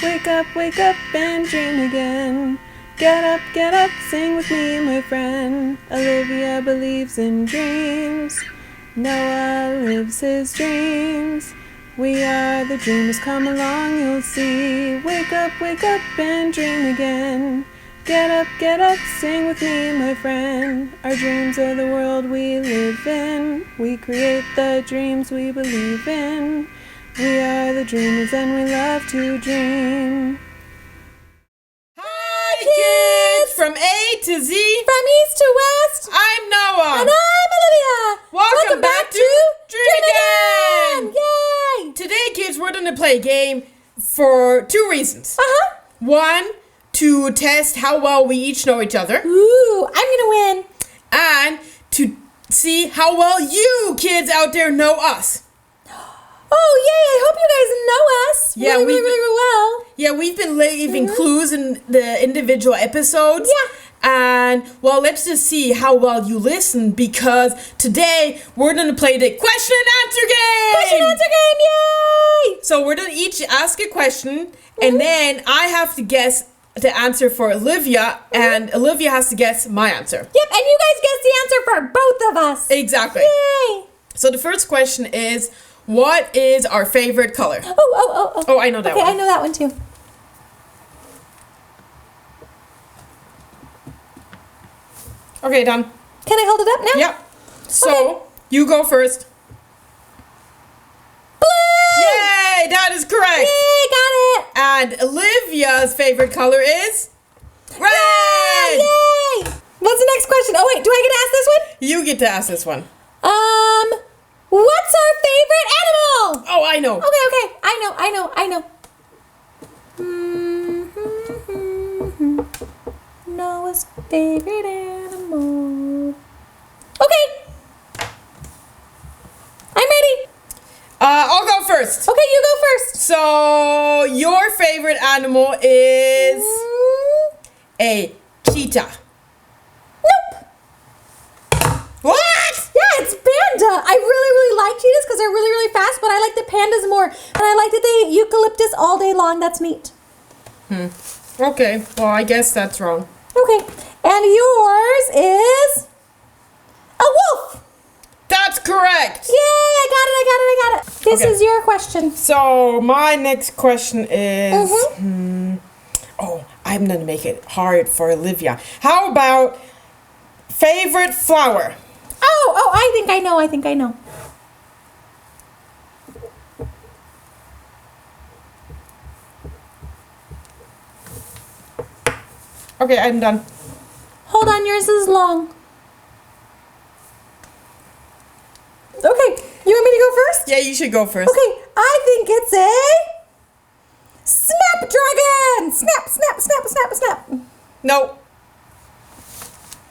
wake up and dream again. Get up, sing with me, my friend. Olivia believes in dreams. Noah lives his dreams. We are the dreamers, come along, you'll see. Wake up and dream again. Get up, sing with me, my friend. Our dreams are the world we live in. We create the dreams we believe in. We are the dreamers and we love to dream. Hi kids! From A to Z. From east to west. I'm Noah. And I'm Olivia. Welcome back to Dream Again. Yay! Today kids, we're going to play a game for two reasons. One, to test how well we each know each other. Ooh, I'm going to win. And to see how well you kids out there know us. Oh, yay, I hope you guys know us really well. Yeah, we've been leaving clues in the individual episodes. Yeah. And, well, let's just see how well you listen, because today we're going to play the question and answer game. Question and answer game, yay! So we're going to each ask a question, and then I have to guess the answer for Olivia, and Olivia has to guess my answer. Yep, and you guys guess the answer for both of us. Exactly. Yay! So the first question is, what is our favorite color? Oh. Oh, I know that one. Okay, I know that one too. Okay, done. Can I hold it up now? Yep. So, you go first. Blue! Yay, that is correct. Yay, got it. And Olivia's favorite color is red. Yay! What's the next question? Oh wait, do I get to ask this one? You get to ask this one. What's our favorite animal? Oh, I know. Okay. I know. Noah's favorite animal. Okay. I'm ready. I'll go first. Okay, you go first. So, your favorite animal is a cheetah. Nope. What? Yeah, it's panda. I really like cheetahs because they're really fast, but I like the pandas more. And I like that they eat eucalyptus all day long. That's neat. Okay, well, I guess that's wrong. Okay. And yours is a wolf. That's correct. Yay, I got it. This Okay. is your question. So, my next question is... I'm going to make it hard for Olivia. How about favorite flower? Oh, I think I know. Okay, I'm done. Hold on, yours is long. Okay, you want me to go first? Yeah, you should go first. Okay, I think it's a snapdragon. Snap. No.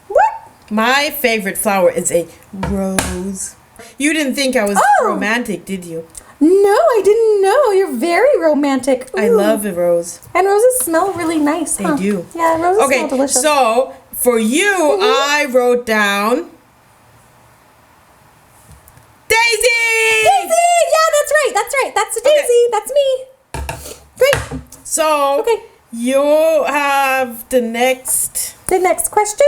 What? My favorite flower is a rose. You didn't think I was romantic, did you? No, I didn't know. You're very romantic. I Ooh. love a rose. And roses smell really nice. They do. Yeah, roses smell Okay, delicious. so for you, I wrote down Daisy! Daisy! Yeah, that's right. That's a Daisy. That's me. Great. So, Okay. you have the next... The next question.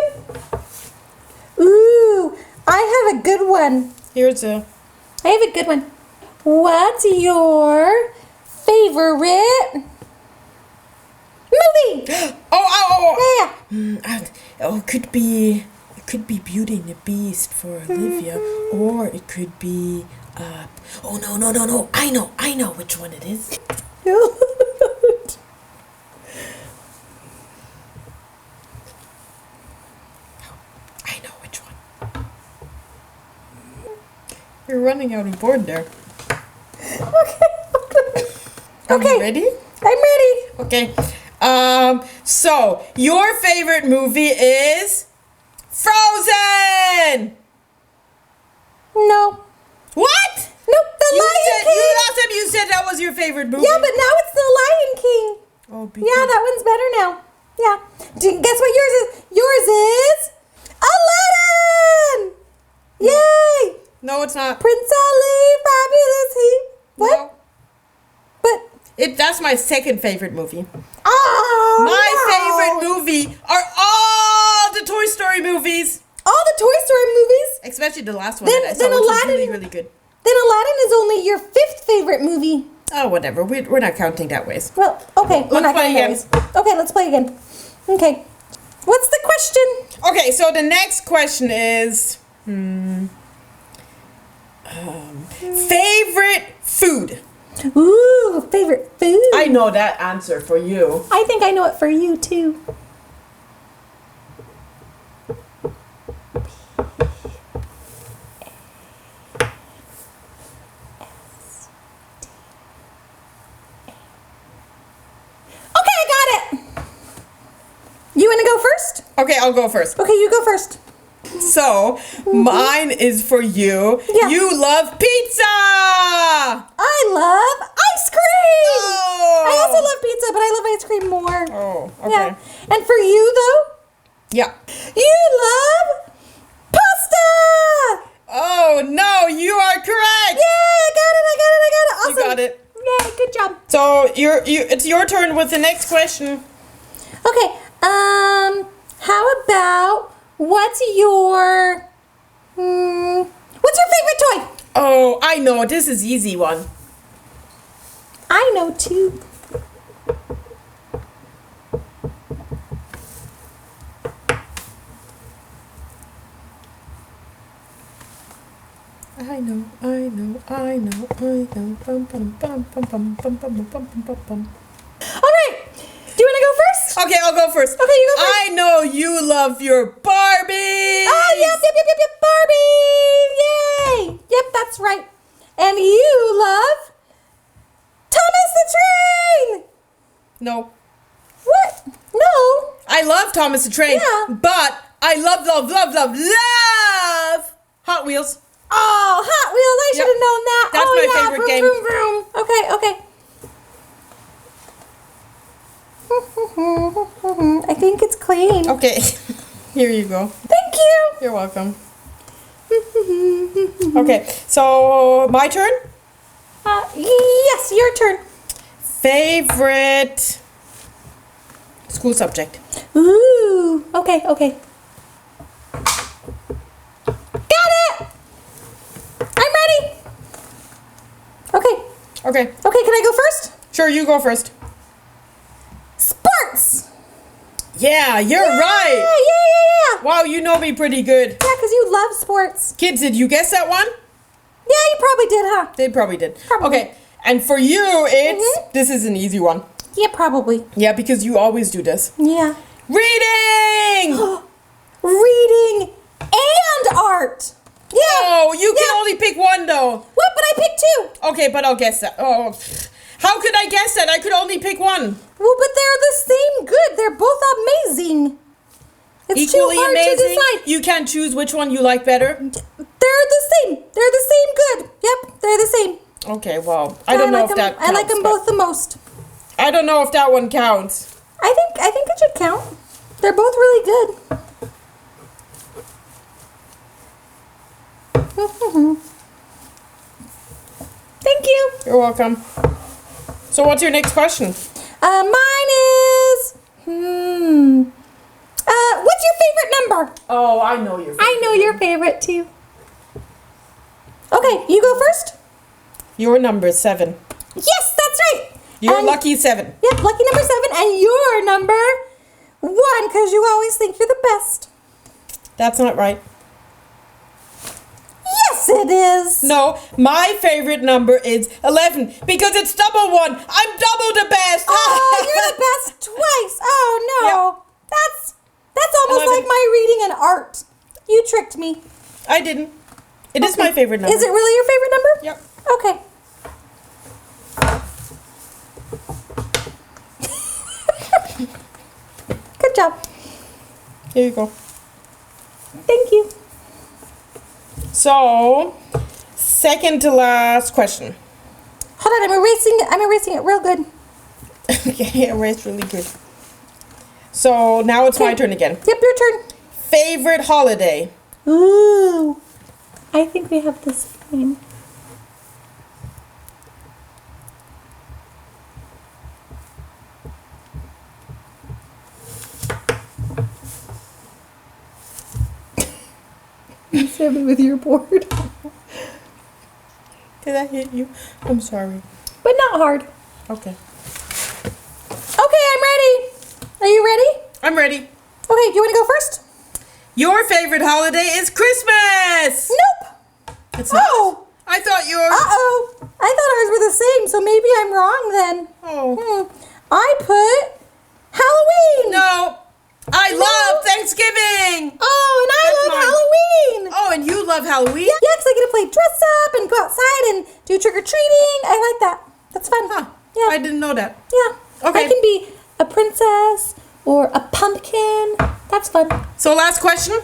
Ooh, I have a good one. I have a good one. What's your favorite movie? Yeah. It could be Beauty and the Beast for Olivia, or it could be no. I know which one it is. I know which one. You're running out of board there. Are you ready? I'm ready. Okay. So your favorite movie is Frozen. No. What? Nope, the Lion King. Last time you said that was your favorite movie. Yeah, but now it's the Lion King. Oh, Yeah, that one's better now. Yeah. Guess what yours is? Yours is Aladdin. Yay! No, it's not. Prince Ali, fabulous he. What? No. But That's my second favorite movie. Oh, My no. favorite movie are all the Toy Story movies. All the Toy Story movies? Especially the last one Then- that I saw, then which was Aladdin- really, really good. Then Aladdin is only your 5th favorite movie. Oh, whatever. We're not counting that ways. Well, okay. We're Let's not play gonna again. noise. Okay, let's play again. Okay. What's the question? Okay, so the next question is... favorite food. Ooh, favorite food. I know that answer for you. I think I know it for you too. Okay, I got it. You want to go first? Okay, I'll go first. Okay, you go first. So, mine is for you. Yeah. You love pizza! I love ice cream. Oh. I also love pizza, but I love ice cream more. Oh, okay. Yeah. And for you though, Yeah. you love pasta. Oh, no, you are correct! Yeah, I got it. Awesome. You got it. Yay, good job. So, it's your turn with the next question. Okay, how about what's your favorite toy? Oh, I know, this is easy one. I know too. I know. Bum, bum, bum, bum, bum, bum, bum, bum, bum, bum, bum. All right. Do you want to go first? Okay, I'll go first. Okay, you go first. I know you love your Barbie. Oh, yep, Barbie! Yay! Yep, that's right. And you love Thomas the Train! No, What? No. I love Thomas the Train, Yeah. but I love Hot Wheels. Oh, Hot Wheels, I should have Yep. known that. That's oh, my yeah, favorite vroom, game. Vroom, vroom. Okay. I think it's clean. Okay, here you go. Thank you. You're welcome. Okay, so my turn. Yes, your turn. Favorite school subject. Ooh. Okay. Got it. I'm ready. Okay. Okay, Okay, can I go first? sure, you go first. Sports. Yeah, you're right. Yeah. Wow, you know me pretty good. Yeah, because you love sports. Kids, did you guess that one? Yeah, you probably did, huh? They probably did. Probably. Okay, and for you, it's Mhm. this is an easy one. Yeah, probably. Yeah, because you always do this. Yeah. Reading! Reading and art. Yeah. Oh, you can Yeah. only pick one though. What? But I picked two. Okay, but I'll guess that. Oh, how could I guess that? I could only pick one. Well, but they're the same good. They're both amazing. It's Equally too hard amazing. to decide. You can't choose which one you like better. They're the same. They're the same good. Yep, they're the same. Okay, well, I don't know like if that. I like counts, them but both the most. I don't know if that one counts. I think it should count. They're both really good. Thank you. You're welcome. So, what's your next question? Mine is what's your favorite number? Oh, I know your. I know your favorite too. Okay, you go first. Your number is 7. Yes, that's right. You're And- lucky 7. Yep, lucky number 7, and you're number 1 because you always think you're the best. That's not right. Yes, it is. No, my favorite number is 11 because it's double 1. I'm double the best. Oh, you're the best twice. Oh no, that's almost 11. like my reading and art. You tricked me. I didn't. It is my favorite number. Is it really your favorite number? Yep. Okay. Good job. Here you go. Thank you. So, second to last question. Hold on, I'm erasing it real good. Okay, erased really good. So now it's my Okay. turn again. Yep, your turn. Favorite holiday? Ooh. I think we have the same. Stab me with your board. Did I hit you? I'm sorry. But not hard. Okay. Okay, I'm ready. Are you ready? I'm ready. Okay, do you want to go first? Your favorite holiday is Christmas! Nope. It's not? Oh. I thought yours... Uh-oh. I thought ours were the same, so maybe I'm wrong then. Oh. I put Halloween. No. I love Thanksgiving! Oh, and I That's love mine. Halloween. Oh, and you love Halloween? Yeah, because I get to play dress up and go outside and do trick-or-treating. I like that. That's fun. Huh. Yeah. I didn't know that. Yeah. Okay. I can be a princess or a pumpkin. That's fun. So last question?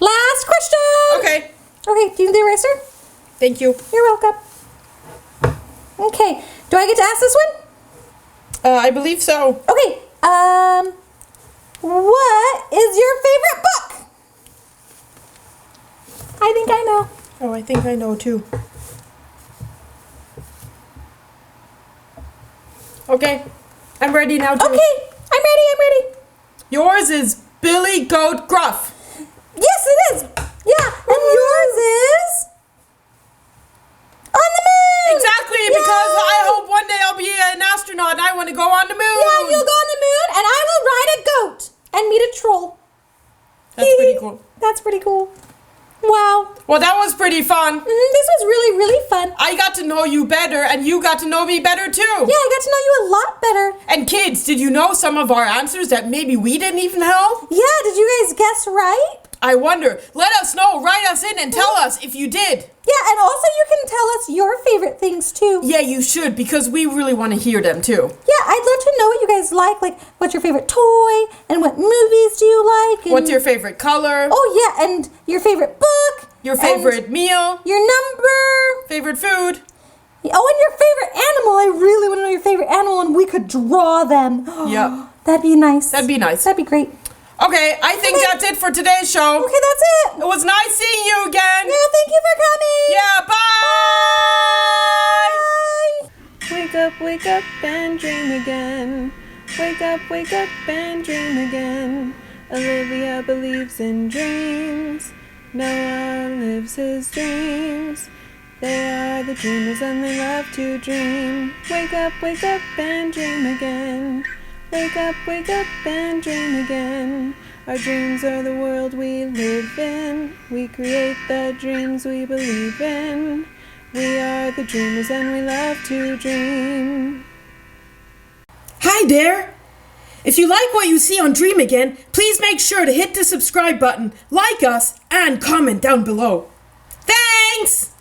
Last question. Okay. Okay, do you need the eraser? Thank you. You're welcome. Okay, do I get to ask this one? I believe so. Okay, what is your favorite book? I think I know. Oh, I think I know too. Okay. I'm ready now too. Okay, I'm ready. Yours is Billy Goat Gruff. Yes, it is. Yeah, and yours is on the moon. Exactly, Yay! because I hope one day I'll be an astronaut and I want to go on the moon. Yeah, you'll go on the moon, and I will ride a goat and meet a troll. That's pretty cool. That's pretty cool. Wow. Well, that was pretty fun. This was really, really fun. I got to know you better and you got to know me better too. Yeah, I got to know you a lot better. And kids, did you know some of our answers that maybe we didn't even know? Yeah, did you guys guess right? I wonder. Let us know. Write us in and tell us if you did. Yeah, and also you can tell us your favorite things too. Yeah, you should, because we really want to hear them too. Yeah, I'd love to know what you guys like what's your favorite toy, and what movies do you like, and What's your favorite color? oh yeah, and your favorite book, Your favorite meal? your number, Favorite food? oh, and your favorite animal. I really want to know your favorite animal, and we could draw them. Yeah. That'd be nice. That'd be nice. That'd be great. Okay, I think that's it for today's show. Okay, that's it. It was nice seeing you again. Yeah, thank you for coming. Yeah, bye! Wake up and dream again. Wake up and dream again. Olivia believes in dreams. Noah lives his dreams. They are the dreamers and they love to dream. Wake up and dream again. Wake up and dream again. Our dreams are the world we live in. We create the dreams we believe in. We are the dreamers and we love to dream. Hi there! If you like what you see on Dream Again, please make sure to hit the subscribe button, like us, and comment down below. Thanks!